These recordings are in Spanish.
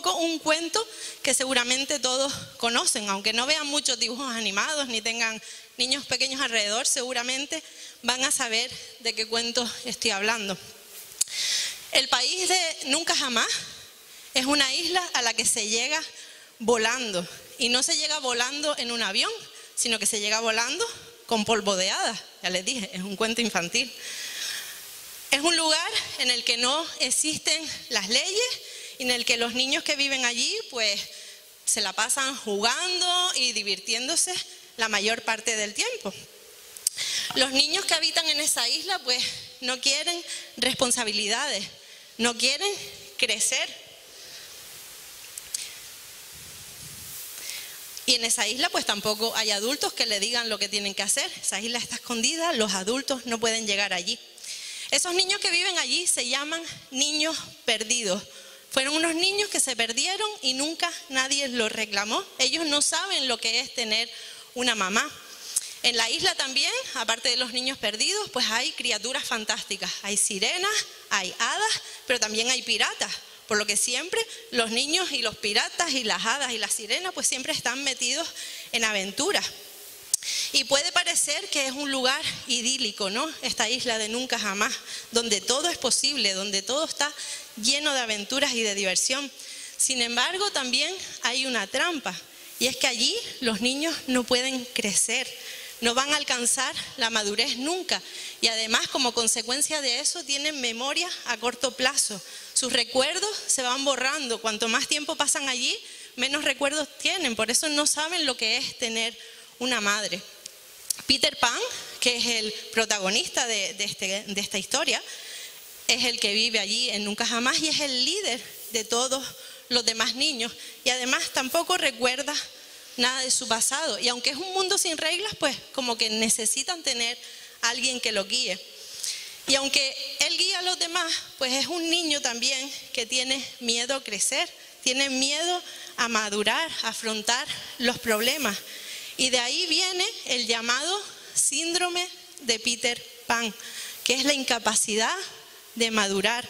poco un cuento que seguramente todos conocen, aunque no vean muchos dibujos animados ni tengan niños pequeños alrededor, seguramente van a saber de qué cuento estoy hablando. El país de Nunca Jamás es una isla a la que se llega volando, y no se llega volando en un avión, sino que se llega volando con polvo de hadas. Ya les dije, es un cuento infantil. Es un lugar en el que no existen las leyes y en el que los niños que viven allí pues se la pasan jugando y divirtiéndose la mayor parte del tiempo. Los niños que habitan en esa isla pues no quieren responsabilidades, no quieren crecer. Y en esa isla pues tampoco hay adultos que le digan lo que tienen que hacer. Esa isla está escondida, los adultos no pueden llegar allí. Esos niños que viven allí se llaman niños perdidos. Fueron unos niños que se perdieron y nunca nadie los reclamó. Ellos no saben lo que es tener una mamá. En la isla también, aparte de los niños perdidos, pues hay criaturas fantásticas. Hay sirenas, hay hadas, pero también hay piratas. Por lo que siempre los niños y los piratas y las hadas y las sirenas pues siempre están metidos en aventuras. Y puede parecer que es un lugar idílico, ¿no? Esta isla de Nunca Jamás, donde todo es posible, donde todo está lleno de aventuras y de diversión. Sin embargo, también hay una trampa, y es que allí los niños no pueden crecer, no van a alcanzar la madurez nunca, y además como consecuencia de eso tienen memoria a corto plazo. Sus recuerdos se van borrando, cuanto más tiempo pasan allí, menos recuerdos tienen, por eso no saben lo que es tener una madre. Peter Pan, que es el protagonista de esta historia, es el que vive allí en Nunca Jamás y es el líder de todos los demás niños, y además tampoco recuerda nada de su pasado, y aunque es un mundo sin reglas, pues como que necesitan tener a alguien que lo guíe. Y aunque él guía a los demás, pues es un niño también que tiene miedo a crecer, tiene miedo a madurar, a afrontar los problemas. Y de ahí viene el llamado síndrome de Peter Pan, que es la incapacidad de madurar.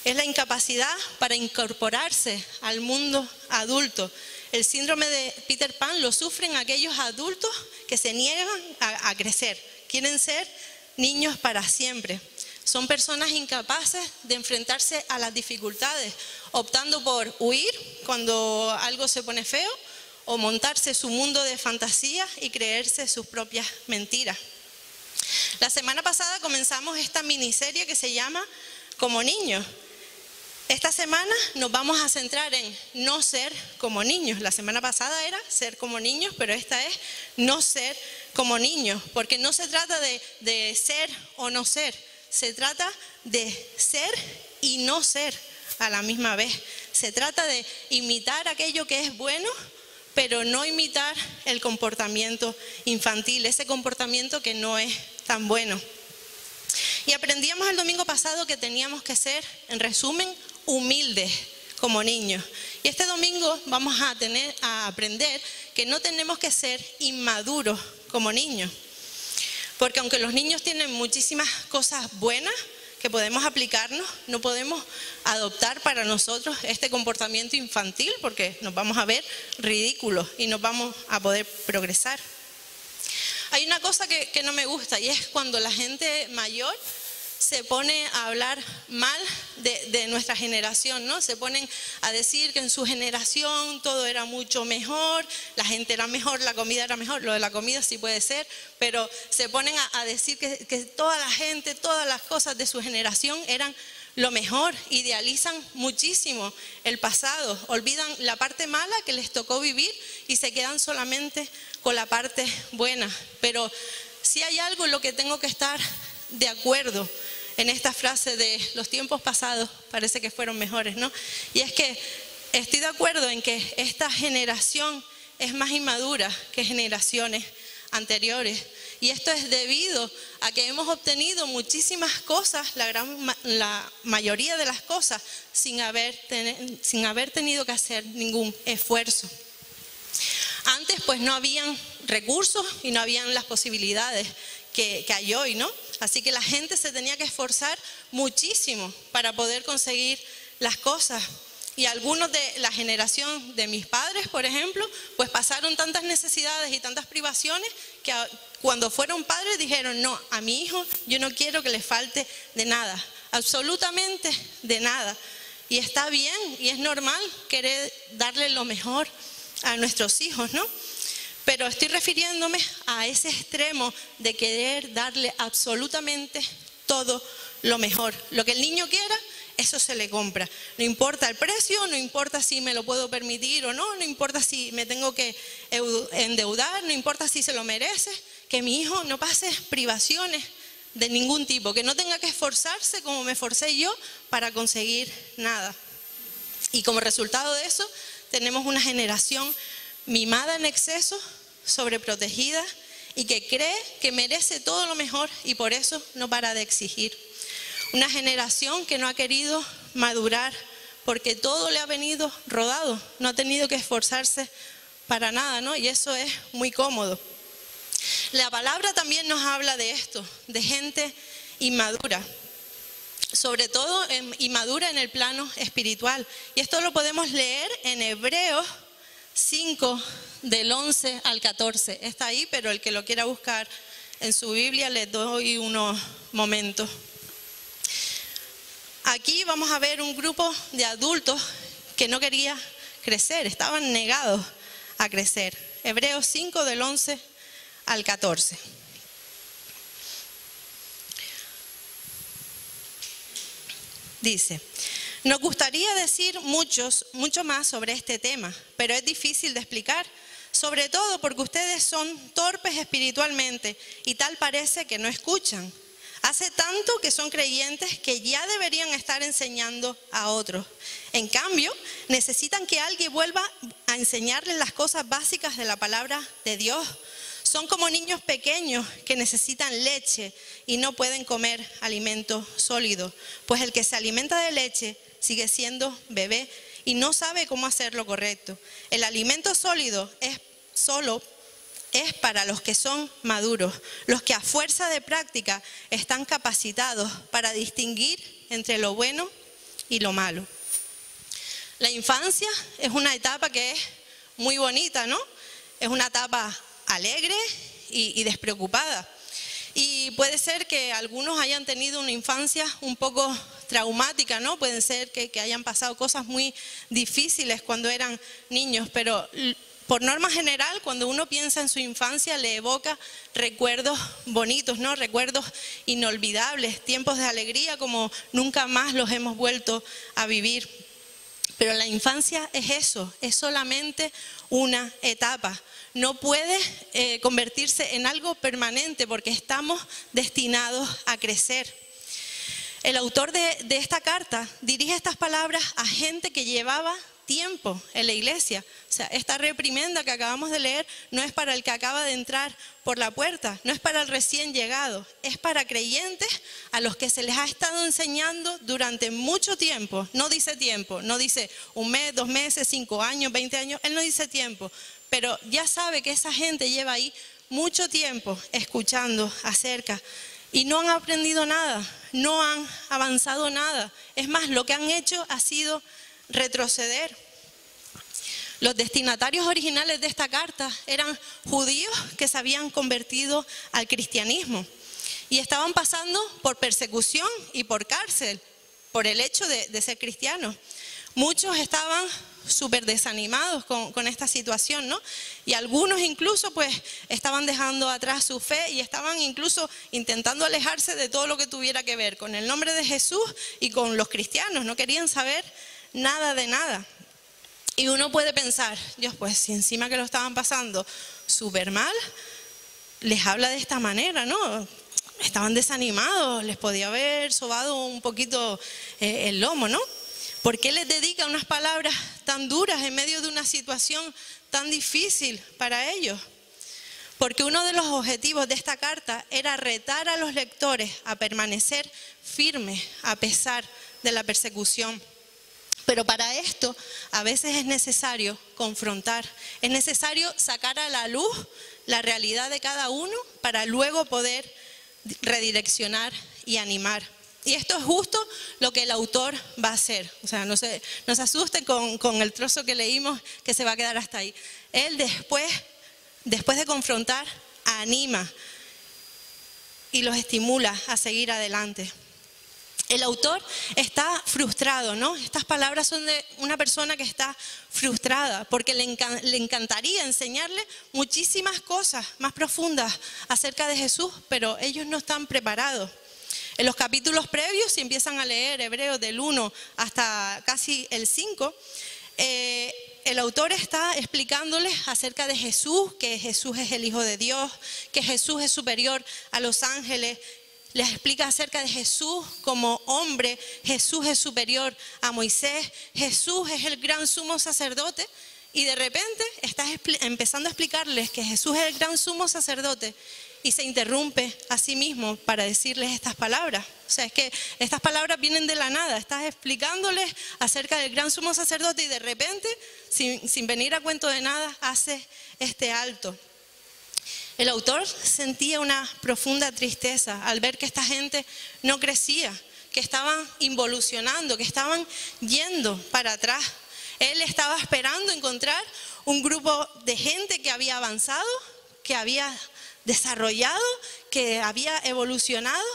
Es la incapacidad para incorporarse al mundo adulto. El síndrome de Peter Pan lo sufren aquellos adultos que se niegan a crecer, quieren ser niños para siempre. Son personas incapaces de enfrentarse a las dificultades, optando por huir cuando algo se pone feo o montarse su mundo de fantasía y creerse sus propias mentiras. La semana pasada comenzamos esta miniserie que se llama Como Niños. Esta semana nos vamos a centrar en no ser como niños. La semana pasada era ser como niños, pero esta es no ser como niños, porque no se trata de ser o no ser, se trata de ser y no ser a la misma vez. Se trata de imitar aquello que es bueno, pero no imitar el comportamiento infantil, ese comportamiento que no es tan bueno. Y aprendíamos el domingo pasado que teníamos que ser, en resumen, humildes como niños. Y este domingo vamos a aprender que no tenemos que ser inmaduros como niños. Porque aunque los niños tienen muchísimas cosas buenas que podemos aplicarnos, no podemos adoptar para nosotros este comportamiento infantil porque nos vamos a ver ridículos y no vamos a poder progresar. Hay una cosa que no me gusta, y es cuando la gente mayor se pone a hablar mal de nuestra generación, ¿no? Se ponen a decir que en su generación todo era mucho mejor, la gente era mejor, la comida era mejor. Lo de la comida sí puede ser, pero se ponen a decir que toda la gente, todas las cosas de su generación eran lo mejor, idealizan muchísimo el pasado, olvidan la parte mala que les tocó vivir y se quedan solamente con la parte buena. Pero si hay algo en lo que tengo que estar de acuerdo en esta frase de los tiempos pasados parece que fueron mejores, ¿no? Y es que estoy de acuerdo en que esta generación es más inmadura que generaciones anteriores. Y esto es debido a que hemos obtenido muchísimas cosas, la mayoría de las cosas, sin haber tenido que hacer ningún esfuerzo. Antes pues no habían recursos y no habían las posibilidades que hay hoy, ¿no? Así que la gente se tenía que esforzar muchísimo para poder conseguir las cosas. Y algunos de la generación de mis padres, por ejemplo, pues pasaron tantas necesidades y tantas privaciones que cuando fueron padres dijeron, no, a mi hijo yo no quiero que le falte de nada, absolutamente de nada. Y está bien y es normal querer darle lo mejor a nuestros hijos, ¿no? Pero estoy refiriéndome a ese extremo de querer darle absolutamente todo lo mejor. Lo que el niño quiera, eso se le compra. No importa el precio, no importa si me lo puedo permitir o no, no importa si me tengo que endeudar, no importa si se lo merece, que mi hijo no pase privaciones de ningún tipo, que no tenga que esforzarse como me esforcé yo para conseguir nada. Y como resultado de eso, tenemos una generación mimada en exceso, sobreprotegida y que cree que merece todo lo mejor y por eso no para de exigir. Una generación que no ha querido madurar porque todo le ha venido rodado, no ha tenido que esforzarse para nada, ¿no? Y eso es muy cómodo. La palabra también nos habla de esto, de gente inmadura, sobre todo inmadura en el plano espiritual. Y esto lo podemos leer en Hebreos 5, del 11 al 14. Está ahí, pero el que lo quiera buscar en su Biblia les doy unos momentos. Aquí vamos a ver un grupo de adultos que no quería crecer, estaban negados a crecer. Hebreos 5 del 11 al 14. Dice, nos gustaría decir mucho más sobre este tema, pero es difícil de explicar, sobre todo porque ustedes son torpes espiritualmente y tal parece que no escuchan. Hace tanto que son creyentes que ya deberían estar enseñando a otros. En cambio, necesitan que alguien vuelva a enseñarles las cosas básicas de la palabra de Dios. Son como niños pequeños que necesitan leche y no pueden comer alimento sólido, pues el que se alimenta de leche sigue siendo bebé y no sabe cómo hacer lo correcto. El alimento sólido es para los que son maduros, los que a fuerza de práctica están capacitados para distinguir entre lo bueno y lo malo. La infancia es una etapa que es muy bonita, ¿no? Es una etapa alegre y despreocupada. Y puede ser que algunos hayan tenido una infancia un poco traumática, ¿no? Pueden ser que hayan pasado cosas muy difíciles cuando eran niños, pero por norma general, cuando uno piensa en su infancia, le evoca recuerdos bonitos, ¿no? Recuerdos inolvidables, tiempos de alegría como nunca más los hemos vuelto a vivir. Pero la infancia es eso, es solamente una etapa. No puede convertirse en algo permanente porque estamos destinados a crecer. El autor de esta carta dirige estas palabras a gente que llevaba tiempo en la iglesia. O sea, esta reprimenda que acabamos de leer no es para el que acaba de entrar por la puerta, no es para el recién llegado, es para creyentes a los que se les ha estado enseñando durante mucho tiempo. No dice tiempo, no dice 1 mes, 2 meses, 5 años, 20 años, él no dice tiempo, pero ya sabe que esa gente lleva ahí mucho tiempo escuchando acerca y no han aprendido nada, no han avanzado nada. Es más, lo que han hecho ha sido retroceder. Los destinatarios originales de esta carta eran judíos que se habían convertido al cristianismo y estaban pasando por persecución y por cárcel por el hecho de ser cristianos. Muchos estaban súper desanimados con esta situación, ¿no? Y algunos incluso pues estaban dejando atrás su fe y estaban incluso intentando alejarse de todo lo que tuviera que ver con el nombre de Jesús y con los cristianos. No querían saber nada de nada. Y uno puede pensar, Dios, pues si encima que lo estaban pasando súper mal, les habla de esta manera, ¿no? Estaban desanimados, les podía haber sobado un poquito el lomo, ¿no? ¿Por qué les dedica unas palabras tan duras en medio de una situación tan difícil para ellos? Porque uno de los objetivos de esta carta era retar a los lectores a permanecer firmes a pesar de la persecución. Pero para esto a veces es necesario confrontar, es necesario sacar a la luz la realidad de cada uno para luego poder redireccionar y animar. Y esto es justo lo que el autor va a hacer. O sea, no se asuste con el trozo que leímos que se va a quedar hasta ahí. Él después de confrontar, anima y los estimula a seguir adelante. El autor está frustrado, ¿no? Estas palabras son de una persona que está frustrada porque le encantaría enseñarle muchísimas cosas más profundas acerca de Jesús, pero ellos no están preparados. En los capítulos previos, si empiezan a leer Hebreos del 1 hasta casi el 5, el autor está explicándoles acerca de Jesús, que Jesús es el Hijo de Dios, que Jesús es superior a los ángeles. Les explica acerca de Jesús como hombre. Jesús es superior a Moisés. Jesús es el gran sumo sacerdote. Y de repente está empezando a explicarles que Jesús es el gran sumo sacerdote. Y se interrumpe a sí mismo para decirles estas palabras. O sea, es que estas palabras vienen de la nada. Estás explicándoles acerca del gran sumo sacerdote y de repente, sin venir a cuento de nada, hace este alto. El autor sentía una profunda tristeza al ver que esta gente no crecía, que estaban involucionando, que estaban yendo para atrás. Él estaba esperando encontrar un grupo de gente que había avanzado, que había desarrollado, que había evolucionado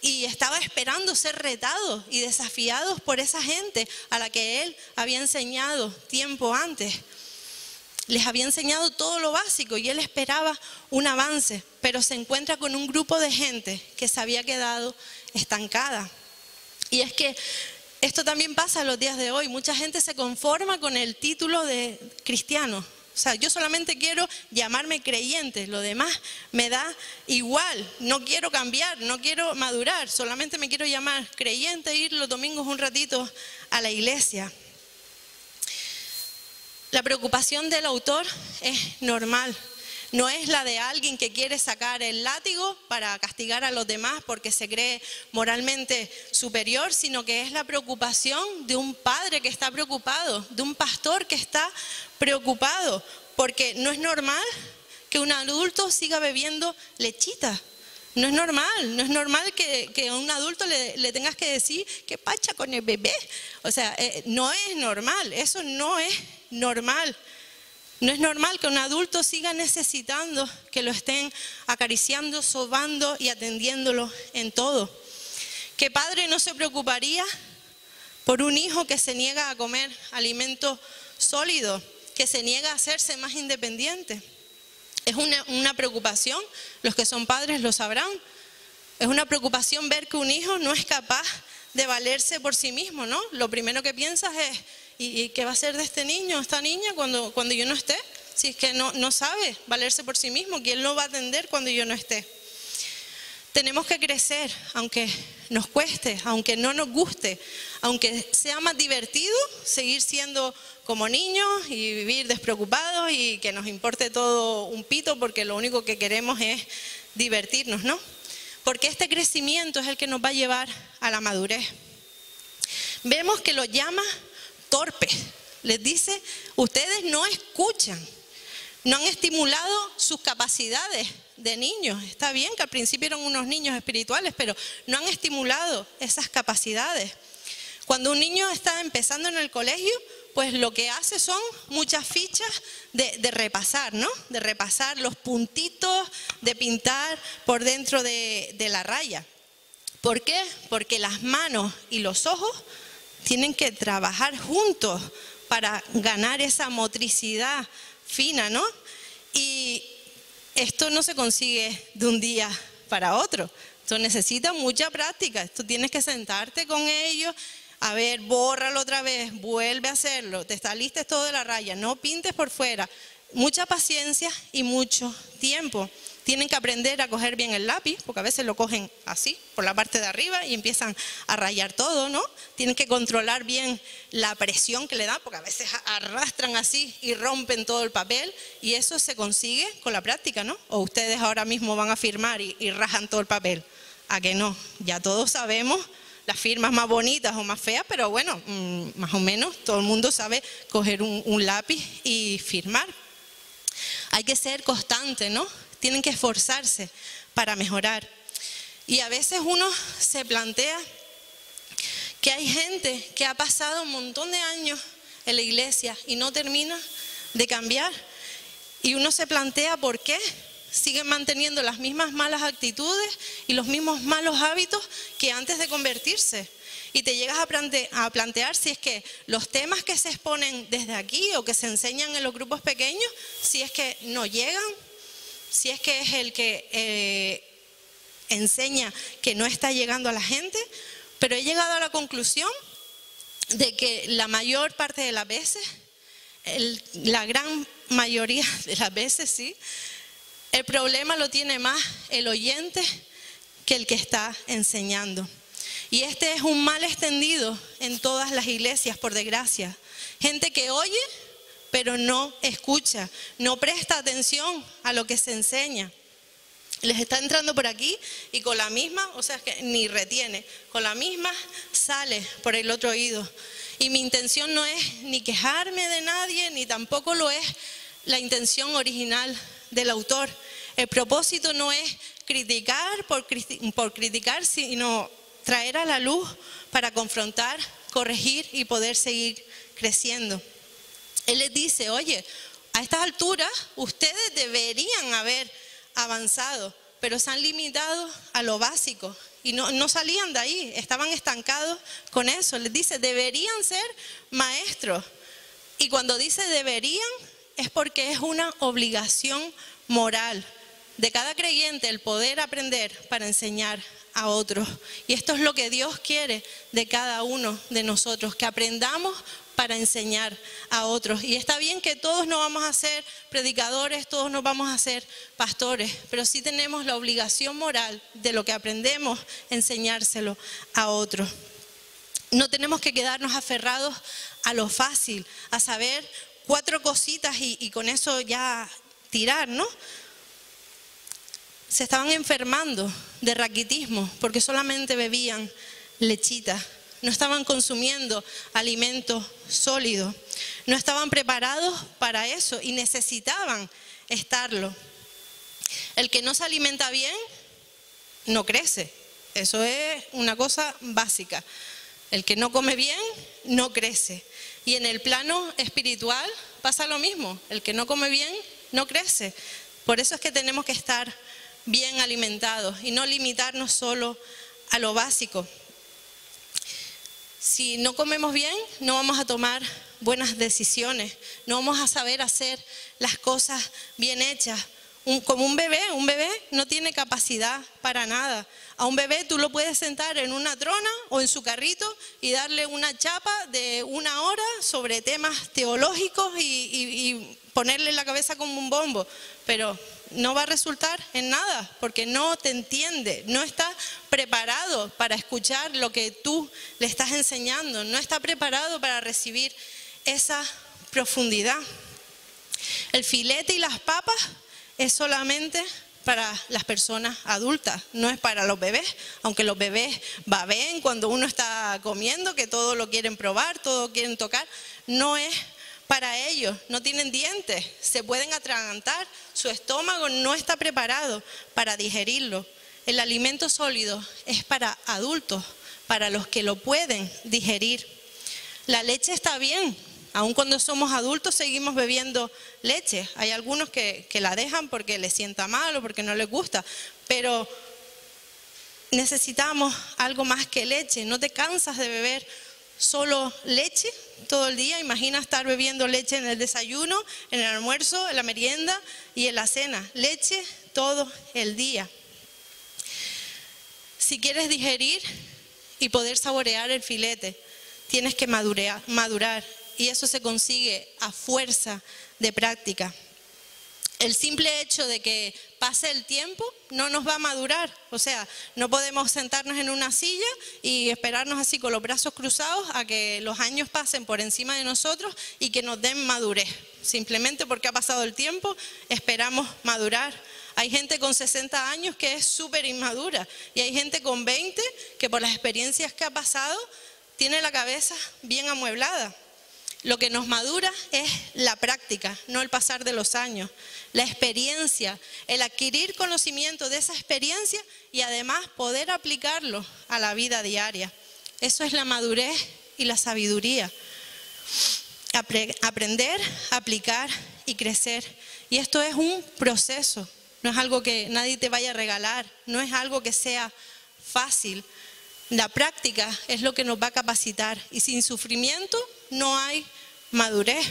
y estaba esperando ser retado y desafiados por esa gente a la que él había enseñado tiempo antes. Les había enseñado todo lo básico y él esperaba un avance, pero se encuentra con un grupo de gente que se había quedado estancada. Y es que esto también pasa en los días de hoy. Mucha gente se conforma con el título de cristiano. O sea, yo solamente quiero llamarme creyente, lo demás me da igual. No quiero cambiar, no quiero madurar, solamente me quiero llamar creyente e ir los domingos un ratito a la iglesia. La preocupación del autor es normal, no es la de alguien que quiere sacar el látigo para castigar a los demás porque se cree moralmente superior, sino que es la preocupación de un padre que está preocupado, de un pastor que está preocupado, porque no es normal que un adulto siga bebiendo lechita. No es normal que a un adulto le tengas que decir qué pacha con el bebé. O sea, no es normal, eso no es normal. No es normal que un adulto siga necesitando que lo estén acariciando, sobando y atendiéndolo en todo. ¿Qué padre no se preocuparía por un hijo que se niega a comer alimento sólido, que se niega a hacerse más independiente? Es una preocupación, los que son padres lo sabrán, es una preocupación ver que un hijo no es capaz de valerse por sí mismo, ¿no? Lo primero que piensas es, ¿y qué va a ser de este niño, esta niña cuando yo no esté? Si es que no sabe valerse por sí mismo, ¿quién lo va a atender cuando yo no esté? Tenemos que crecer, aunque nos cueste, aunque no nos guste, aunque sea más divertido seguir siendo como niños y vivir despreocupados y que nos importe todo un pito porque lo único que queremos es divertirnos, ¿no? Porque este crecimiento es el que nos va a llevar a la madurez. Vemos que lo llama torpes, les dice, ustedes no escuchan, no han estimulado sus capacidades de niños. Está bien que al principio eran unos niños espirituales, pero no han estimulado esas capacidades. Cuando un niño está empezando en el colegio, pues lo que hace son muchas fichas de repasar, ¿no? De repasar los puntitos, de pintar por dentro de la raya. ¿Por qué? Porque las manos y los ojos tienen que trabajar juntos para ganar esa motricidad fina, ¿no? Y esto no se consigue de un día para otro. Esto necesita mucha práctica. Esto tienes que sentarte con ellos. A ver, bórralo otra vez, vuelve a hacerlo. Te saliste todo de la raya, no pintes por fuera. Mucha paciencia y mucho tiempo. Tienen que aprender a coger bien el lápiz, porque a veces lo cogen así, por la parte de arriba y empiezan a rayar todo, ¿no? Tienen que controlar bien la presión que le dan, porque a veces arrastran así y rompen todo el papel, y eso se consigue con la práctica, ¿no? O ustedes ahora mismo van a firmar y rajan todo el papel. ¿A que no? Ya todos sabemos las firmas más bonitas o más feas, pero bueno, más o menos todo el mundo sabe coger un lápiz y firmar. Hay que ser constante, ¿no? Tienen que esforzarse para mejorar. Y a veces uno se plantea que hay gente que ha pasado un montón de años en la iglesia y no termina de cambiar. Y uno se plantea por qué siguen manteniendo las mismas malas actitudes y los mismos malos hábitos que antes de convertirse. Y te llegas a plantear si es que los temas que se exponen desde aquí o que se enseñan en los grupos pequeños, si es que no llegan, si es que es el que enseña que no está llegando a la gente. Pero he llegado a la conclusión de que la mayor parte de las veces, la gran mayoría de las veces, sí, el problema lo tiene más el oyente que el que está enseñando. Y este es un mal extendido en todas las iglesias, por desgracia. Gente que oye, pero no escucha, no presta atención a lo que se enseña. Les está entrando por aquí y con la misma, o sea, que ni retiene, con la misma sale por el otro oído. Y mi intención no es ni quejarme de nadie, ni tampoco lo es la intención original del autor. El propósito no es criticar por criticar, sino traer a la luz para confrontar, corregir y poder seguir creciendo. Él les dice, oye, a estas alturas ustedes deberían haber avanzado, pero se han limitado a lo básico y no salían de ahí, estaban estancados con eso. Les dice, deberían ser maestros. Y cuando dice deberían, es porque es una obligación moral de cada creyente el poder aprender para enseñar a otros. Y esto es lo que Dios quiere de cada uno de nosotros, que aprendamos para enseñar a otros. Y está bien que todos no vamos a ser predicadores, todos no vamos a ser pastores, pero sí tenemos la obligación moral de lo que aprendemos, enseñárselo a otros. No tenemos que quedarnos aferrados a lo fácil, a saber 4 cositas y con eso ya tirar, ¿no? Se estaban enfermando de raquitismo porque solamente bebían lechita. No estaban consumiendo alimento sólido, no estaban preparados para eso y necesitaban estarlo. El que no se alimenta bien no crece, eso es una cosa básica. El que no come bien no crece. Y en el plano espiritual pasa lo mismo, el que no come bien no crece. Por eso es que tenemos que estar bien alimentados y no limitarnos solo a lo básico. Si no comemos bien, no vamos a tomar buenas decisiones, no vamos a saber hacer las cosas bien hechas. Como un bebé no tiene capacidad para nada. A un bebé tú lo puedes sentar en una trona o en su carrito y darle una chapa de 1 hora sobre temas teológicos y ponerle la cabeza como un bombo, pero no va a resultar en nada porque no te entiende, no está preparado para escuchar lo que tú le estás enseñando, no está preparado para recibir esa profundidad. El filete y las papas es solamente para las personas adultas, no es para los bebés, aunque los bebés baben cuando uno está comiendo, que todo lo quieren probar, todo quieren tocar, no es para ellos, no tienen dientes, se pueden atragantar, su estómago no está preparado para digerirlo. El alimento sólido es para adultos, para los que lo pueden digerir. La leche está bien, aun cuando somos adultos seguimos bebiendo leche. Hay algunos que la dejan porque les sienta mal o porque no les gusta, pero necesitamos algo más que leche. ¿No te cansas de beber solo leche todo el día? Imagina estar bebiendo leche en el desayuno, en el almuerzo, en la merienda y en la cena. Leche todo el día. Si quieres digerir y poder saborear el filete, tienes que madurar. Y eso se consigue a fuerza de práctica. El simple hecho de que pase el tiempo no nos va a madurar. O sea, no podemos sentarnos en una silla y esperarnos así con los brazos cruzados a que los años pasen por encima de nosotros y que nos den madurez. Simplemente porque ha pasado el tiempo, esperamos madurar. Hay gente con 60 años que es súper inmadura y hay gente con 20 que por las experiencias que ha pasado tiene la cabeza bien amueblada. Lo que nos madura es la práctica, no el pasar de los años, la experiencia, el adquirir conocimiento de esa experiencia y además poder aplicarlo a la vida diaria. Eso es la madurez y la sabiduría. Aprender, aplicar y crecer. Y esto es un proceso, no es algo que nadie te vaya a regalar, no es algo que sea fácil. La práctica es lo que nos va a capacitar y sin sufrimiento no hay madurez.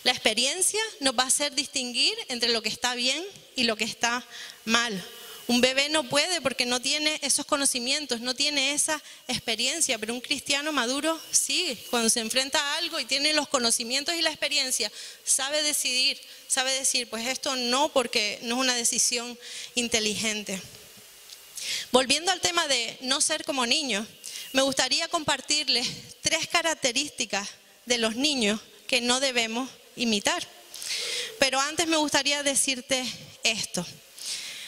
La experiencia nos va a hacer distinguir entre lo que está bien y lo que está mal. Un bebé no puede porque no tiene esos conocimientos, no tiene esa experiencia, pero un cristiano maduro sí, cuando se enfrenta a algo y tiene los conocimientos y la experiencia, sabe decidir, sabe decir, pues esto no, porque no es una decisión inteligente. Volviendo al tema de no ser como niños, me gustaría compartirles 3 características de los niños que no debemos imitar. Pero antes me gustaría decirte esto.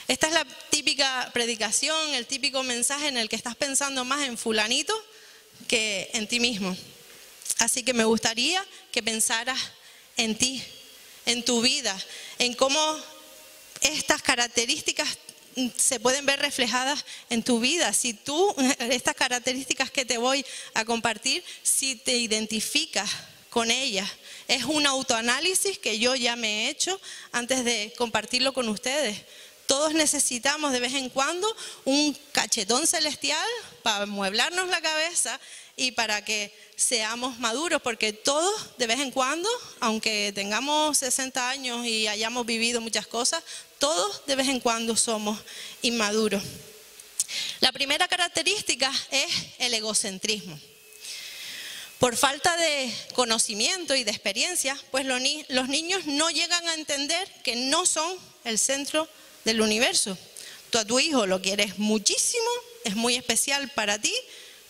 Esta es la típica predicación, el típico mensaje en el que estás pensando más en fulanito que en ti mismo. Así que me gustaría que pensaras en ti, en tu vida, en cómo estas características se pueden ver reflejadas en tu vida. Si tú, estas características que te voy a compartir, si te identificas con ellas, es un autoanálisis que yo ya me he hecho antes de compartirlo con ustedes. Todos necesitamos de vez en cuando un cachetón celestial para amueblarnos la cabeza y para que seamos maduros, porque todos de vez en cuando, aunque tengamos 60 años y hayamos vivido muchas cosas, todos de vez en cuando somos inmaduros. La primera característica es el egocentrismo. Por falta de conocimiento y de experiencia, pues los niños no llegan a entender que no son el centro del universo. Tú a tu hijo lo quieres muchísimo, es muy especial para ti,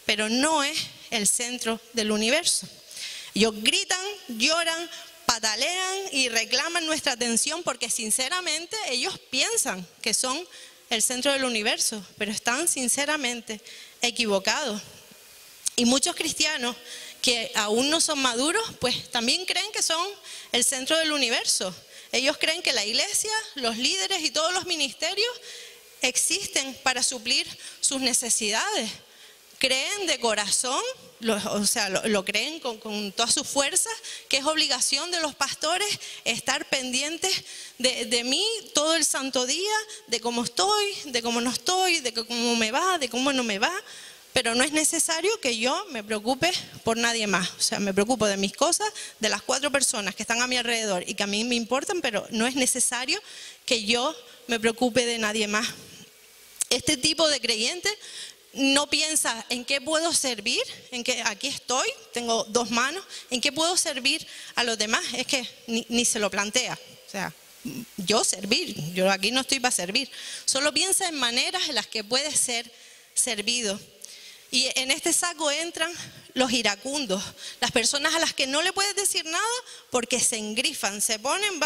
pero no es el centro del universo. Ellos gritan, lloran, patalean y reclaman nuestra atención porque sinceramente ellos piensan que son el centro del universo, pero están sinceramente equivocados. Y muchos cristianos que aún no son maduros, pues también creen que son el centro del universo. Ellos creen que la iglesia, los líderes y todos los ministerios existen para suplir sus necesidades. Creen de corazón, lo creen con todas sus fuerzas, que es obligación de los pastores estar pendientes de mí todo el santo día, de cómo estoy, de cómo no estoy, de cómo me va, de cómo no me va. Pero no es necesario que yo me preocupe por nadie más. O sea, me preocupo de mis cosas, de las 4 personas que están a mi alrededor y que a mí me importan, pero no es necesario que yo me preocupe de nadie más. Este tipo de creyente no piensa en qué puedo servir, en que aquí estoy, tengo 2 manos, en qué puedo servir a los demás. Es que ni se lo plantea. O sea, yo servir, yo aquí no estoy para servir. Solo piensa en maneras en las que puede ser servido. Y en este saco entran los iracundos, las personas a las que no le puedes decir nada porque se engrifan, se ponen,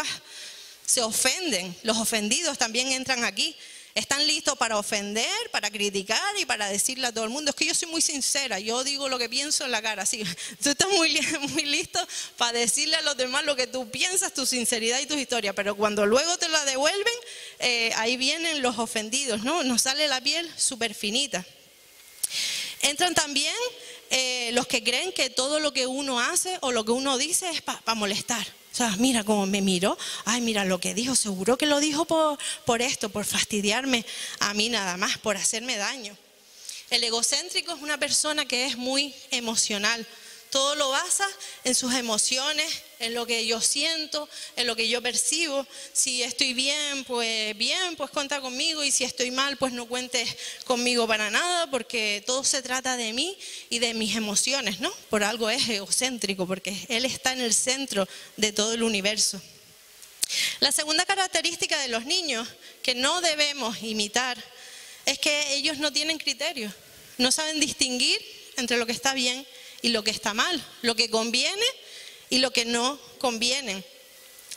se ofenden. Los ofendidos también entran aquí. Están listos para ofender, para criticar y para decirle a todo el mundo. Es que yo soy muy sincera, yo digo lo que pienso en la cara. Así, tú estás muy listo para decirle a los demás lo que tú piensas, tu sinceridad y tus historias. Pero cuando luego te la devuelven, ahí vienen los ofendidos, ¿no? Nos sale la piel súper finita. Entran también los que creen que todo lo que uno hace o lo que uno dice es para molestar. O sea, mira cómo me miró, ay, mira lo que dijo, seguro que lo dijo por esto, por fastidiarme a mí nada más, por hacerme daño. El egocéntrico es una persona que es muy emocional. Todo lo basa en sus emociones, en lo que yo siento, en lo que yo percibo. Si estoy bien, pues cuenta conmigo. Y si estoy mal, pues no cuentes conmigo para nada, porque todo se trata de mí y de mis emociones, ¿no? Por algo es egocéntrico, porque él está en el centro de todo el universo. La segunda característica de los niños que no debemos imitar es que ellos no tienen criterio. No saben distinguir entre lo que está bien y lo que está mal, lo que conviene y lo que no conviene.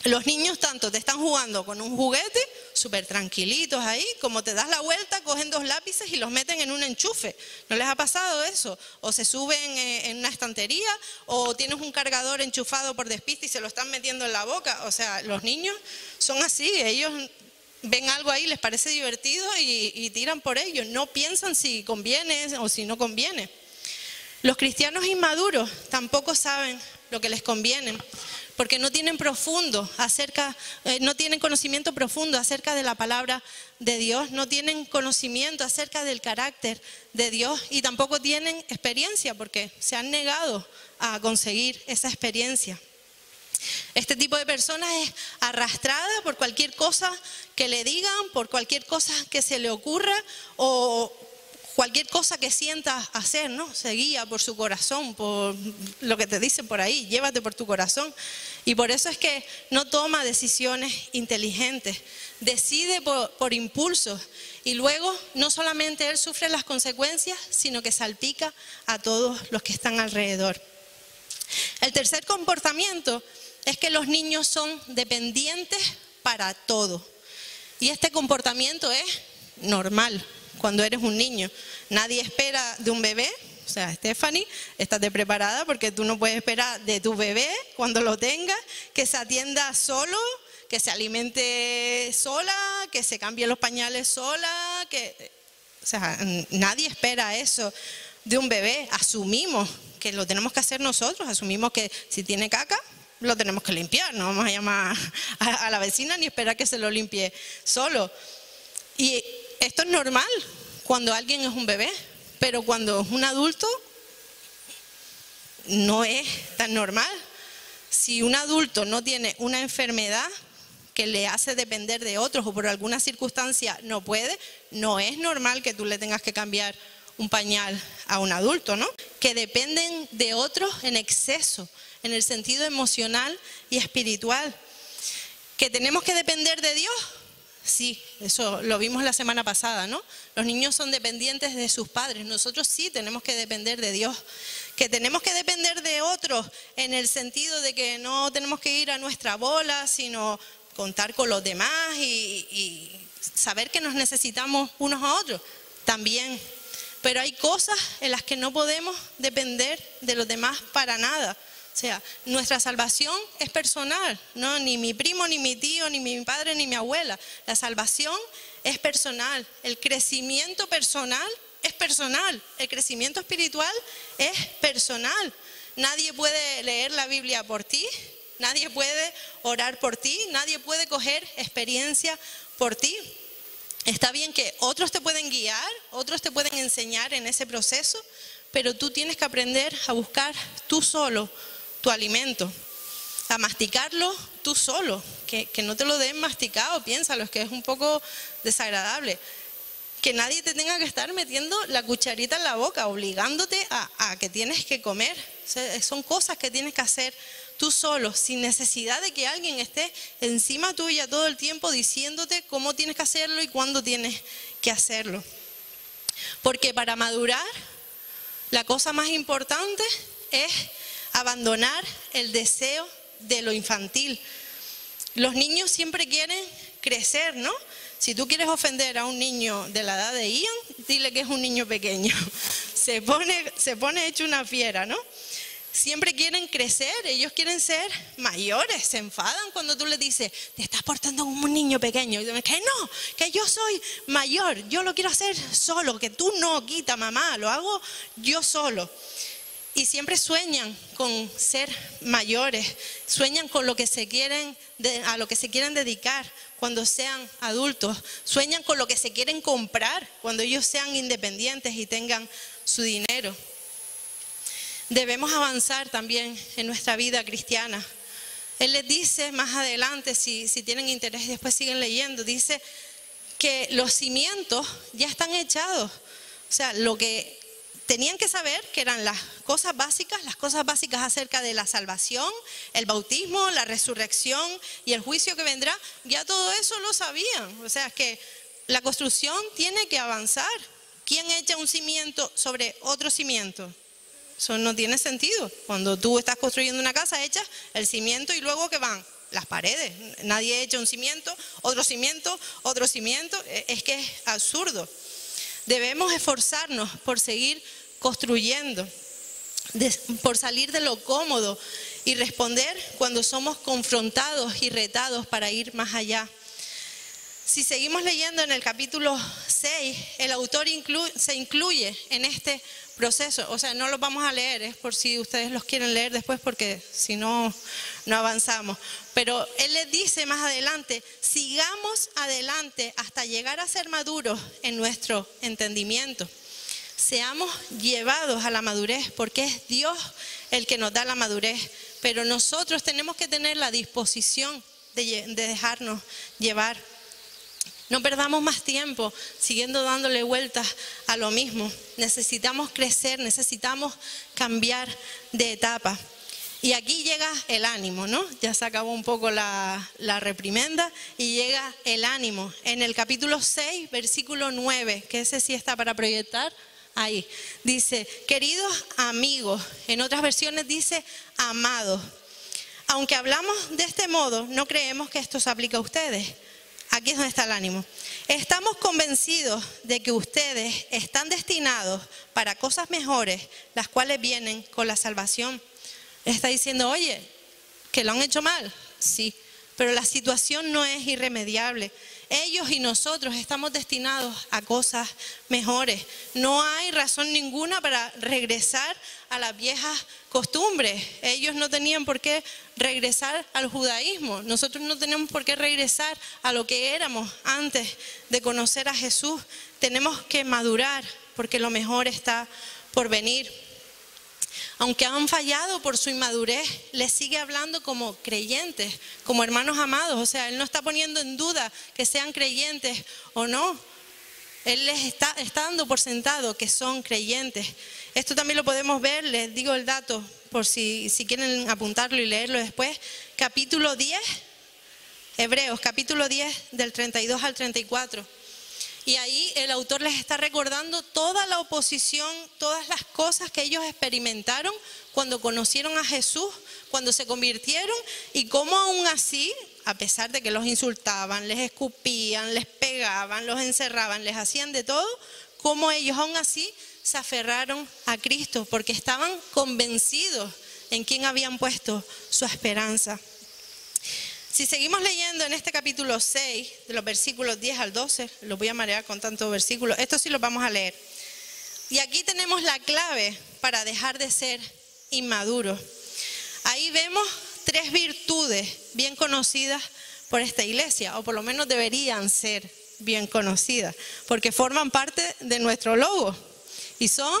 Los niños tanto te están jugando con un juguete súper tranquilitos ahí, como te das la vuelta, cogen 2 lápices y los meten en un enchufe. ¿No les ha pasado eso? O se suben en una estantería, o tienes un cargador enchufado por despiste y se lo están metiendo en la boca. O sea, los niños son así, ellos ven algo ahí, les parece divertido y tiran por ello, no piensan si conviene o si no conviene. Los cristianos inmaduros tampoco saben lo que les conviene, porque no tienen conocimiento profundo acerca de la palabra de Dios, no tienen conocimiento acerca del carácter de Dios y tampoco tienen experiencia porque se han negado a conseguir esa experiencia. Este tipo de personas es arrastrada por cualquier cosa que le digan, por cualquier cosa que se le ocurra o cualquier cosa que sienta hacer, ¿no? Se guía por su corazón, por lo que te dicen por ahí, llévate por tu corazón. Y por eso es que no toma decisiones inteligentes, decide por impulsos. Y luego no solamente él sufre las consecuencias, sino que salpica a todos los que están alrededor. El tercer comportamiento es que los niños son dependientes para todo. Y este comportamiento es normal cuando eres un niño. Nadie espera de un bebé, o sea, Stephanie, estate preparada porque tú no puedes esperar de tu bebé cuando lo tengas, que se atienda solo, que se alimente sola, que se cambie los pañales sola, o sea, nadie espera eso de un bebé. Asumimos que lo tenemos que hacer nosotros, asumimos que si tiene caca, lo tenemos que limpiar, no vamos a llamar a la vecina ni esperar que se lo limpie solo. Y esto es normal cuando alguien es un bebé, pero cuando es un adulto no es tan normal. Si un adulto no tiene una enfermedad que le hace depender de otros o por alguna circunstancia no puede, no es normal que tú le tengas que cambiar un pañal a un adulto, ¿no? Que dependen de otros en exceso, en el sentido emocional y espiritual. ¿Que tenemos que depender de Dios? Sí, eso lo vimos la semana pasada, ¿no? Los niños son dependientes de sus padres, nosotros sí tenemos que depender de Dios. Que tenemos que depender de otros en el sentido de que no tenemos que ir a nuestra bola, sino contar con los demás y saber que nos necesitamos unos a otros, también. Pero hay cosas en las que no podemos depender de los demás para nada. O sea, nuestra salvación es personal, ¿no? Ni mi primo, ni mi tío, ni mi padre, ni mi abuela. La salvación es personal. El crecimiento personal es personal. El crecimiento espiritual es personal. Nadie puede leer la Biblia por ti, nadie puede orar por ti, nadie puede coger experiencia por ti. Está bien que otros te pueden guiar, otros te pueden enseñar en ese proceso, pero tú tienes que aprender a buscar tú solo tu alimento, a masticarlo tú solo, que no te lo den masticado, piénsalo, es que es un poco desagradable. Que nadie te tenga que estar metiendo la cucharita en la boca, obligándote a que tienes que comer. O sea, son cosas que tienes que hacer tú solo, sin necesidad de que alguien esté encima tuya todo el tiempo diciéndote cómo tienes que hacerlo y cuándo tienes que hacerlo. Porque para madurar, la cosa más importante es abandonar el deseo de lo infantil. Los niños siempre quieren crecer, ¿no? Si tú quieres ofender a un niño de la edad de Ian, dile que es un niño pequeño. Se pone hecho una fiera, ¿no? Siempre quieren crecer, ellos quieren ser mayores, se enfadan cuando tú les dices, te estás portando como un niño pequeño. Y dicen, que no, que yo soy mayor, yo lo quiero hacer solo, que tú no, quita mamá, lo hago yo solo. Y siempre sueñan con ser mayores, sueñan con lo que a lo que se quieren dedicar cuando sean adultos, sueñan con lo que se quieren comprar cuando ellos sean independientes y tengan su dinero. Debemos avanzar también en nuestra vida cristiana. Él les dice más adelante, si tienen interés y después siguen leyendo, dice que los cimientos ya están echados. O sea, lo que tenían que saber, que eran las cosas básicas acerca de la salvación, el bautismo, la resurrección y el juicio que vendrá, ya todo eso lo sabían. O sea, que la construcción tiene que avanzar. ¿Quién echa un cimiento sobre otro cimiento? Eso no tiene sentido. Cuando tú estás construyendo una casa, echas el cimiento y luego ¿qué van? las paredes. Nadie echa un cimiento, otro cimiento, otro cimiento. Es que es absurdo. Debemos esforzarnos por seguir construyendo, por salir de lo cómodo y responder cuando somos confrontados y retados para ir más allá. Si seguimos leyendo en el capítulo 6, el autor se incluye en este proceso. O sea, no los vamos a leer, es por si ustedes los quieren leer después, porque si no, no avanzamos. Pero él les dice más adelante, sigamos adelante hasta llegar a ser maduros en nuestro entendimiento. Seamos llevados a la madurez, porque es Dios el que nos da la madurez. Pero nosotros tenemos que tener la disposición de dejarnos llevar. No perdamos más tiempo siguiendo dándole vueltas a lo mismo. Necesitamos crecer, necesitamos cambiar de etapa. Y aquí llega el ánimo, ¿no? Ya se acabó un poco la reprimenda y llega el ánimo. En el capítulo 6, versículo 9, que ese sí está para proyectar, ahí. Dice, queridos amigos, en otras versiones dice, amados. Aunque hablamos de este modo, no creemos que esto se aplique a ustedes. Aquí es donde está el ánimo. Estamos convencidos de que ustedes están destinados para cosas mejores, las cuales vienen con la salvación. Está diciendo, oye, que lo han hecho mal. Sí, pero la situación no es irremediable. Ellos y nosotros estamos destinados a cosas mejores. No hay razón ninguna para regresar a las viejas costumbres. Ellos no tenían por qué regresar al judaísmo. Nosotros no tenemos por qué regresar a lo que éramos antes de conocer a Jesús. Tenemos que madurar porque lo mejor está por venir. Aunque han fallado por su inmadurez, les sigue hablando como creyentes, como hermanos amados. O sea, Él no está poniendo en duda que sean creyentes o no. Él les está dando por sentado que son creyentes. Esto también lo podemos ver, les digo el dato, por si quieren apuntarlo y leerlo después. Capítulo 10, Hebreos, capítulo 10, del 32 al 34. Y ahí el autor les está recordando toda la oposición, todas las cosas que ellos experimentaron cuando conocieron a Jesús, cuando se convirtieron, y cómo aún así, a pesar de que los insultaban, les escupían, les pegaban, los encerraban, les hacían de todo, cómo ellos aún así se aferraron a Cristo, porque estaban convencidos en quién habían puesto su esperanza. Si seguimos leyendo en este capítulo 6, de los versículos 10 al 12, los voy a marear con tantos versículos, estos sí los vamos a leer. Y aquí tenemos la clave para dejar de ser inmaduros. Ahí vemos 3 virtudes bien conocidas por esta iglesia, o por lo menos deberían ser bien conocidas, porque forman parte de nuestro logo. Y son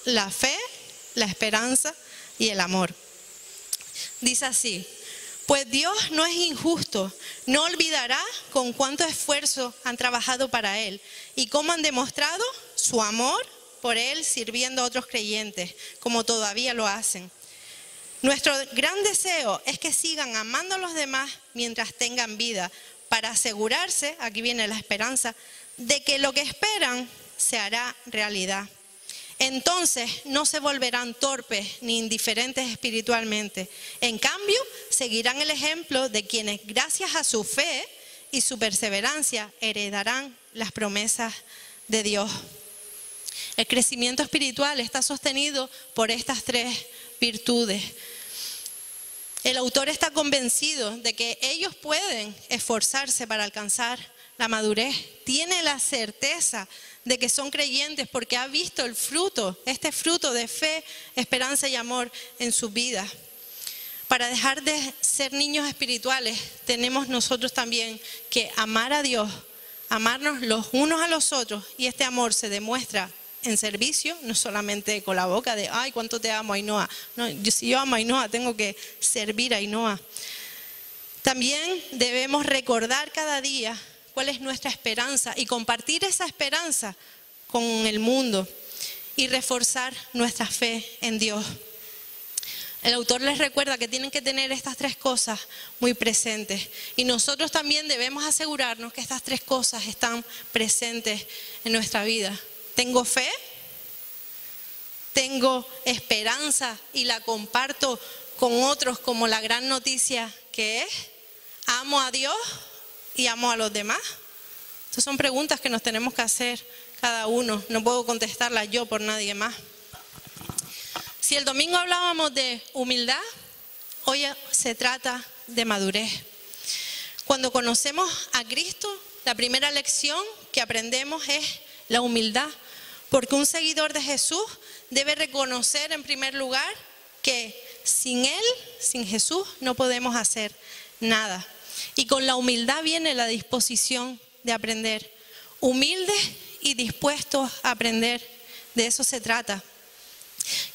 la fe, la esperanza y el amor. Dice así. Pues Dios no es injusto, no olvidará con cuánto esfuerzo han trabajado para Él y cómo han demostrado su amor por Él sirviendo a otros creyentes, como todavía lo hacen. Nuestro gran deseo es que sigan amando a los demás mientras tengan vida, para asegurarse, aquí viene la esperanza, de que lo que esperan se hará realidad. Entonces no se volverán torpes ni indiferentes espiritualmente. En cambio, seguirán el ejemplo de quienes, gracias a su fe y su perseverancia, heredarán las promesas de Dios. El crecimiento espiritual está sostenido por estas 3 virtudes. El autor está convencido de que ellos pueden esforzarse para alcanzar la madurez. Tiene la certeza de que son creyentes porque ha visto el fruto, este fruto de fe, esperanza y amor en su vida. Para dejar de ser niños espirituales, tenemos nosotros también que amar a Dios, amarnos los unos a los otros, y este amor se demuestra en servicio, no solamente con la boca de, ay, cuánto te amo, Ainhoa. No, si yo amo a Ainhoa, tengo que servir a Ainhoa. También debemos recordar cada día cuál es nuestra esperanza y compartir esa esperanza con el mundo y reforzar nuestra fe en Dios. El autor les recuerda que tienen que tener estas 3 cosas muy presentes, y nosotros también debemos asegurarnos que estas 3 cosas están presentes en nuestra vida. Tengo fe, tengo esperanza y la comparto con otros como la gran noticia que es, ¿Amo a Dios y amo a los demás? Estas son preguntas que nos tenemos que hacer cada uno. No puedo contestarlas yo por nadie más. Si el domingo hablábamos de humildad, hoy se trata de madurez. Cuando conocemos a Cristo, la primera lección que aprendemos es la humildad, porque un seguidor de Jesús debe reconocer en primer lugar que sin Él, sin Jesús, no podemos hacer nada. Y con la humildad viene la disposición de aprender. Humildes y dispuestos a aprender, de eso se trata.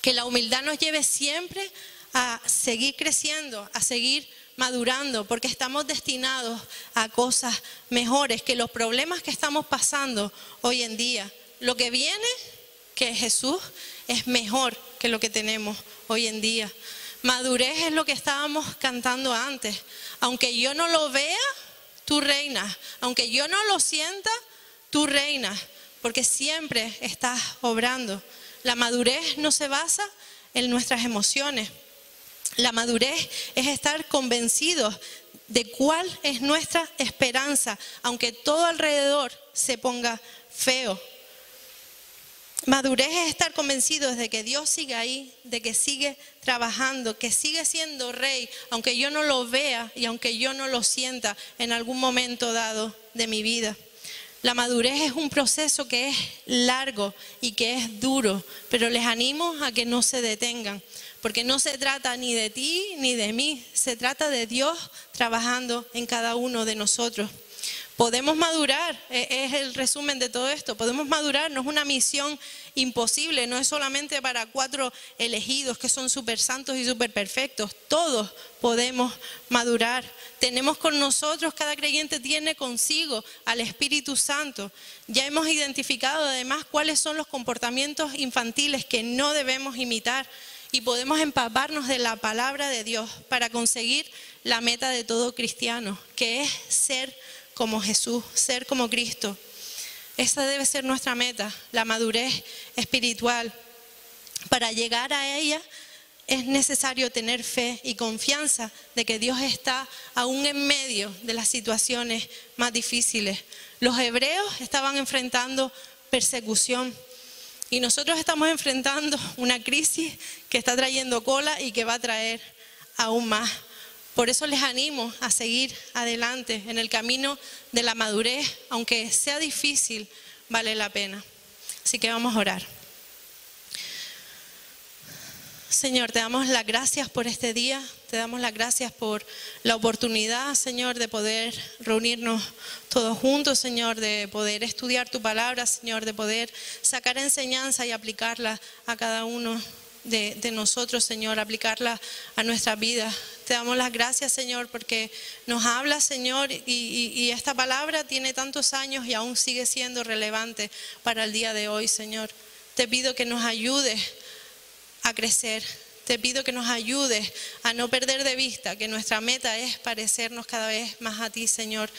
Que la humildad nos lleve siempre a seguir creciendo, a seguir madurando, porque estamos destinados a cosas mejores que los problemas que estamos pasando hoy en día. Lo que viene, que Jesús es mejor que lo que tenemos hoy en día. Madurez es lo que estábamos cantando antes. Aunque yo no lo vea, tú reinas. Aunque yo no lo sienta, tú reinas, porque siempre estás obrando. La madurez no se basa en nuestras emociones. La madurez es estar convencidos de cuál es nuestra esperanza, aunque todo alrededor se ponga feo. Madurez es estar convencidos de que Dios sigue ahí, de que sigue trabajando, que sigue siendo rey, aunque yo no lo vea y aunque yo no lo sienta en algún momento dado de mi vida. La madurez es un proceso que es largo y que es duro, pero les animo a que no se detengan, porque no se trata ni de ti ni de mí, se trata de Dios trabajando en cada uno de nosotros. Podemos madurar, es el resumen de todo esto, podemos madurar, no es una misión imposible, no es solamente para 4 elegidos que son súper santos y súper perfectos, todos podemos madurar. Tenemos con nosotros, cada creyente tiene consigo al Espíritu Santo. Ya hemos identificado además cuáles son los comportamientos infantiles que no debemos imitar y podemos empaparnos de la palabra de Dios para conseguir la meta de todo cristiano, que es ser como Jesús, ser como Cristo. Esa debe ser nuestra meta, la madurez espiritual. Para llegar a ella es necesario tener fe y confianza de que Dios está aún en medio de las situaciones más difíciles. Los hebreos estaban enfrentando persecución y nosotros estamos enfrentando una crisis que está trayendo cola y que va a traer aún más. Por eso les animo a seguir adelante en el camino de la madurez, aunque sea difícil, vale la pena. Así que vamos a orar. Señor, te damos las gracias por este día, te damos las gracias por la oportunidad, Señor, de poder reunirnos todos juntos, Señor, de poder estudiar tu palabra, Señor, de poder sacar enseñanza y aplicarla a cada uno de nosotros, Señor, aplicarla a nuestra vida. Te damos las gracias, Señor, porque nos habla, Señor, y esta palabra tiene tantos años y aún sigue siendo relevante para el día de hoy, Señor. Te pido que nos ayudes a crecer. Te pido que nos ayudes a no perder de vista que nuestra meta es parecernos cada vez más a ti, Señor.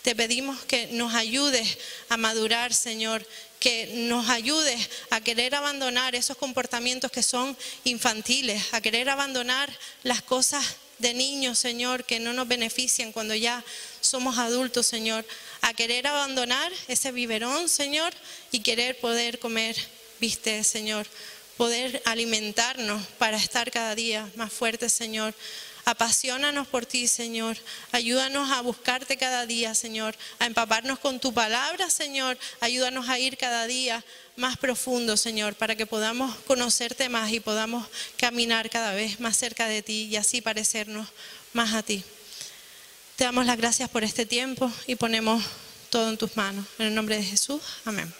Te pedimos que nos ayudes a madurar, Señor, que nos ayudes a querer abandonar esos comportamientos que son infantiles, a querer abandonar las cosas de niños, Señor, que no nos benefician cuando ya somos adultos, Señor, a querer abandonar ese biberón, Señor, y querer poder comer bistec, Señor, poder alimentarnos para estar cada día más fuertes, Señor. Apaciónanos por ti, Señor. Ayúdanos a buscarte cada día, Señor, a empaparnos con tu palabra, Señor. Ayúdanos a ir cada día más profundo, Señor, para que podamos conocerte más y podamos caminar cada vez más cerca de ti y así parecernos más a ti. Te damos las gracias por este tiempo y ponemos todo en tus manos. En el nombre de Jesús, amén.